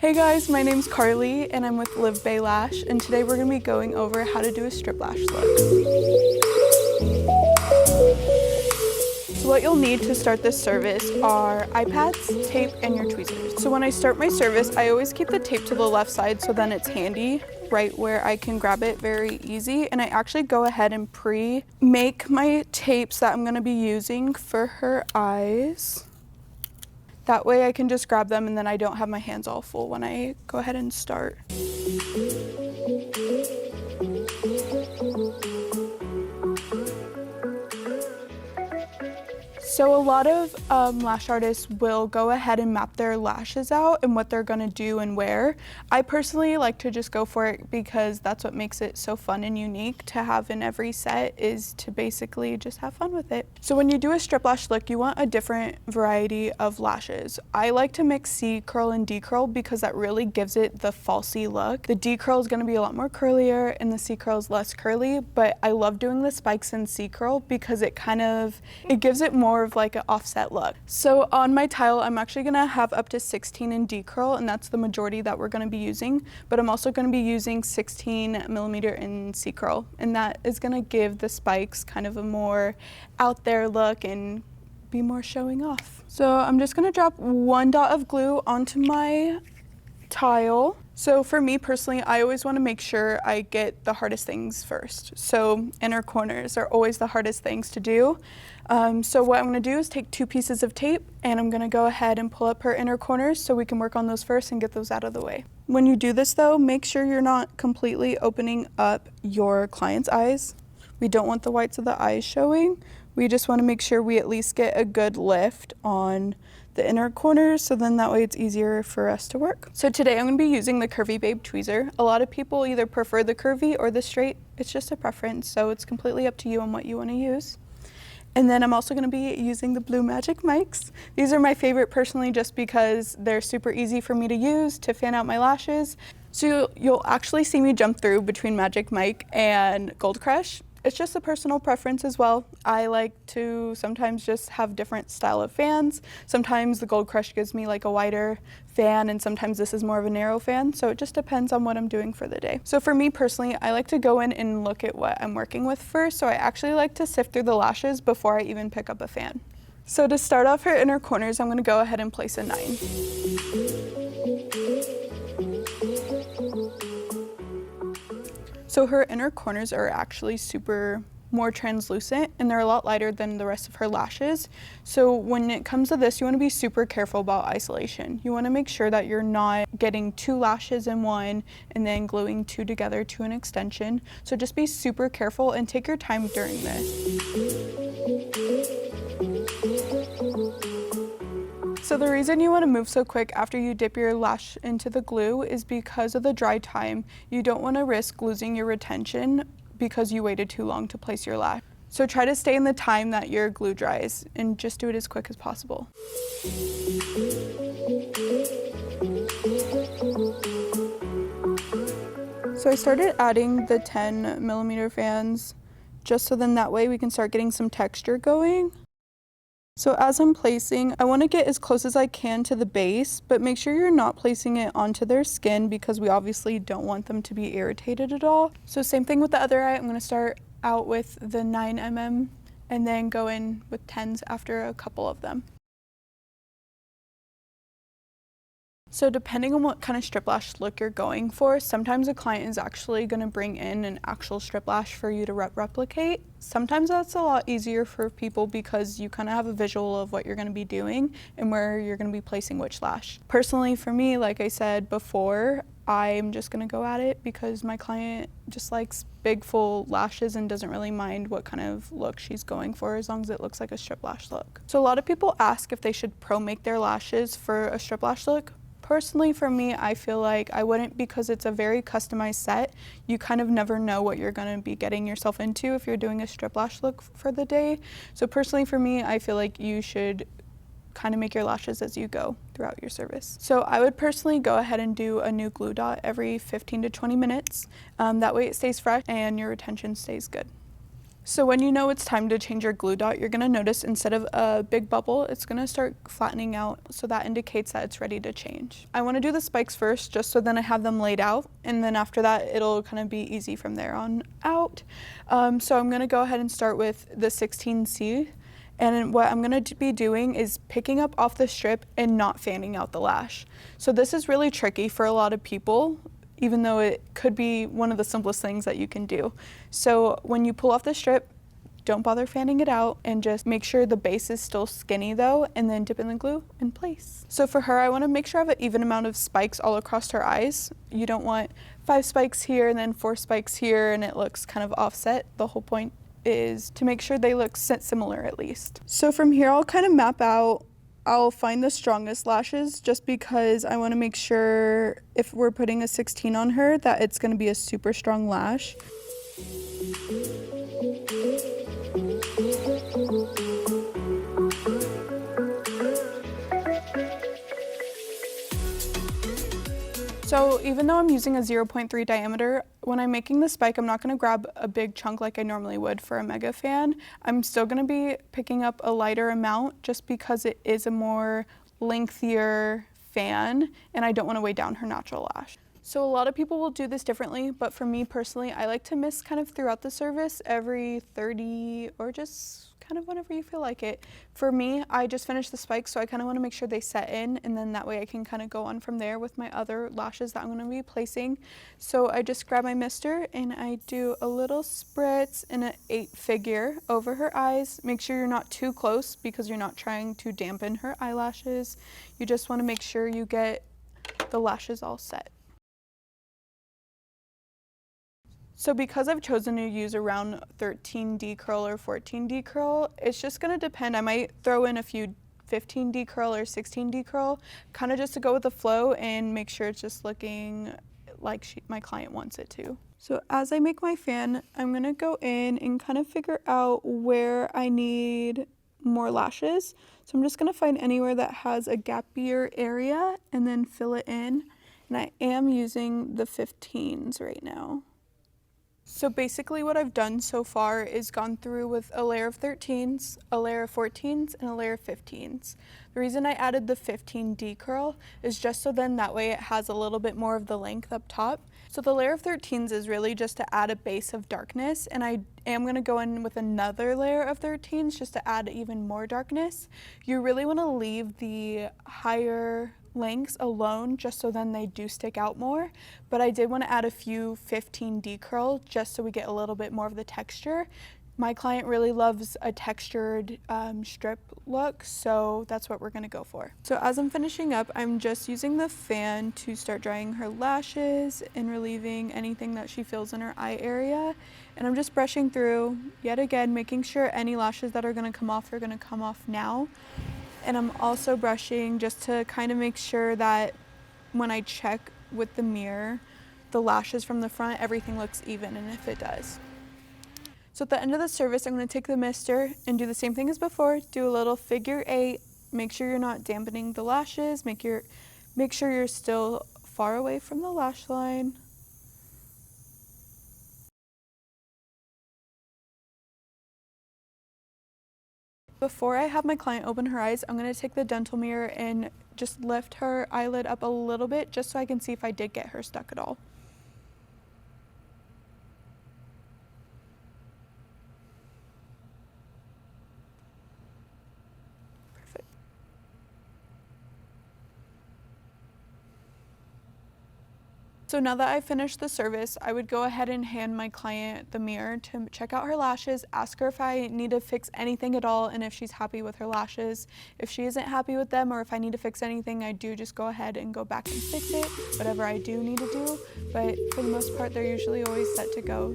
Hey guys, my name's Carly and I'm with LivBay Lash, and today we're going to be going over how to do a strip lash look. So what you'll need to start this service are eye pads, tape, and your tweezers. So when I start my service, I always keep the tape to the left side so then it's handy, right where I can grab it very easy. And I actually go ahead and pre-make my tapes that I'm going to be using for her eyes. That way I can just grab them and then I don't have my hands all full when I go ahead and start. So a lot of lash artists will go ahead and map their lashes out and what they're gonna do and where. I personally like to just go for it because that's what makes it so fun and unique to have in every set, is to basically just have fun with it. So when you do a strip lash look, you want a different variety of lashes. I like to mix C curl and D curl because that really gives it the falsy look. The D curl is gonna be a lot more curlier and the C curl is less curly, but I love doing the spikes in C curl because it gives it more of like an offset look. So on my tile, I'm actually gonna have up to 16 in D curl, and that's the majority that we're gonna be using, but I'm also gonna be using 16mm in C curl, and that is gonna give the spikes kind of a more out there look and be more showing off. So I'm just gonna drop one dot of glue onto my tile. So for me personally, I always want to make sure I get the hardest things first. So inner corners are always the hardest things to do. So what I'm going to do is take 2 pieces of tape and I'm going to go ahead and pull up her inner corners so we can work on those first and get those out of the way. When you do this though, make sure you're not completely opening up your client's eyes. We don't want the whites of the eyes showing. We just want to make sure we at least get a good lift on the inner corners, so then that way it's easier for us to work. So today I'm going to be using the Curvy Babe tweezer. A lot of people either prefer the curvy or the straight. It's just a preference, so it's completely up to you on what you want to use. And then I'm also going to be using the Blue Magic mics. These are my favorite personally just because they're super easy for me to use to fan out my lashes. So you'll actually see me jump through between Magic Mic and Gold Crush. It's just a personal preference as well. I like to sometimes just have different style of fans. Sometimes the Gold Crush gives me like a wider fan and sometimes this is more of a narrow fan. So it just depends on what I'm doing for the day. So for me personally, I like to go in and look at what I'm working with first. So I actually like to sift through the lashes before I even pick up a fan. So to start off her inner corners, I'm gonna go ahead and place a 9. So her inner corners are actually more translucent and they're a lot lighter than the rest of her lashes. So when it comes to this, you want to be super careful about isolation. You want to make sure that you're not getting 2 lashes in one and then gluing 2 together to an extension. So just be super careful and take your time during this. So the reason you want to move so quick after you dip your lash into the glue is because of the dry time. You don't want to risk losing your retention because you waited too long to place your lash. So try to stay in the time that your glue dries and just do it as quick as possible. So I started adding the 10mm fans just so then that way we can start getting some texture going. So as I'm placing, I want to get as close as I can to the base, but make sure you're not placing it onto their skin because we obviously don't want them to be irritated at all. So same thing with the other eye. I'm going to start out with the 9mm and then go in with 10s after a couple of them. So depending on what kind of strip lash look you're going for, sometimes a client is actually going to bring in an actual strip lash for you to replicate. Sometimes that's a lot easier for people because you kind of have a visual of what you're going to be doing and where you're going to be placing which lash. Personally for me, like I said before, I'm just going to go at it because my client just likes big full lashes and doesn't really mind what kind of look she's going for as long as it looks like a strip lash look. So a lot of people ask if they should pro make their lashes for a strip lash look. Personally, for me, I feel like I wouldn't because it's a very customized set. You kind of never know what you're going to be getting yourself into if you're doing a strip lash look for the day. So personally, for me, I feel like you should kind of make your lashes as you go throughout your service. So I would personally go ahead and do a new glue dot every 15 to 20 minutes. That way it stays fresh and your retention stays good. So when you know it's time to change your glue dot, you're gonna notice instead of a big bubble, it's gonna start flattening out. So that indicates that it's ready to change. I wanna do the spikes first, just so then I have them laid out. And then after that, it'll kind of be easy from there on out. So I'm gonna go ahead and start with the 16C. And what I'm gonna be doing is picking up off the strip and not fanning out the lash. So this is really tricky for a lot of people, even though it could be one of the simplest things that you can do. So when you pull off the strip, don't bother fanning it out and just make sure the base is still skinny though, and then dip in the glue in place. So for her, I wanna make sure I have an even amount of spikes all across her eyes. You don't want 5 spikes here and then 4 spikes here and it looks kind of offset. The whole point is to make sure they look similar at least. So from here, I'll kind of map out, I'll find the strongest lashes just because I want to make sure if we're putting a 16 on her that it's going to be a super strong lash. So even though I'm using a 0.3 diameter, when I'm making the spike, I'm not gonna grab a big chunk like I normally would for a mega fan. I'm still gonna be picking up a lighter amount just because it is a more lengthier fan and I don't wanna weigh down her natural lash. So a lot of people will do this differently, but for me personally, I like to mist kind of throughout the service every 30 or just kind of whenever you feel like it. For me, I just finished the spikes, so I kind of want to make sure they set in, and then that way I can kind of go on from there with my other lashes that I'm going to be placing. So I just grab my mister and I do a little spritz in an 8-figure over her eyes. Make sure you're not too close because you're not trying to dampen her eyelashes. You just want to make sure you get the lashes all set. So because I've chosen to use around 13D curl or 14D curl, it's just gonna depend. I might throw in a few 15D curl or 16D curl, kind of just to go with the flow and make sure it's just looking like my client wants it to. So as I make my fan, I'm gonna go in and kind of figure out where I need more lashes. So I'm just gonna find anywhere that has a gapier area and then fill it in. And I am using the 15s right now. So basically what I've done so far is gone through with a layer of 13s, a layer of 14s, and a layer of 15s. The reason I added the 15D curl is just so then that way it has a little bit more of the length up top. So the layer of 13s is really just to add a base of darkness, and I am going to go in with another layer of 13s just to add even more darkness. You really want to leave the higher lengths alone just so then they do stick out more, but I did want to add a few 15D curl just so we get a little bit more of the texture. My client really loves a textured strip look, so that's what we're going to go for. So as I'm finishing up, I'm just using the fan to start drying her lashes and relieving anything that she feels in her eye area, and I'm just brushing through yet again, making sure any lashes that are going to come off are going to come off now. And I'm also brushing just to kind of make sure that when I check with the mirror, the lashes from the front, everything looks even, and if it does. So at the end of the service, I'm going to take the mister and do the same thing as before, do a little figure 8, make sure you're not dampening the lashes, make sure you're still far away from the lash line. Before I have my client open her eyes, I'm going to take the dental mirror and just lift her eyelid up a little bit just so I can see if I did get her stuck at all. Perfect. So now that I've finished the service, I would go ahead and hand my client the mirror to check out her lashes, ask her if I need to fix anything at all and if she's happy with her lashes. If she isn't happy with them or if I need to fix anything, I do just go ahead and go back and fix it, whatever I do need to do. But for the most part, they're usually always set to go.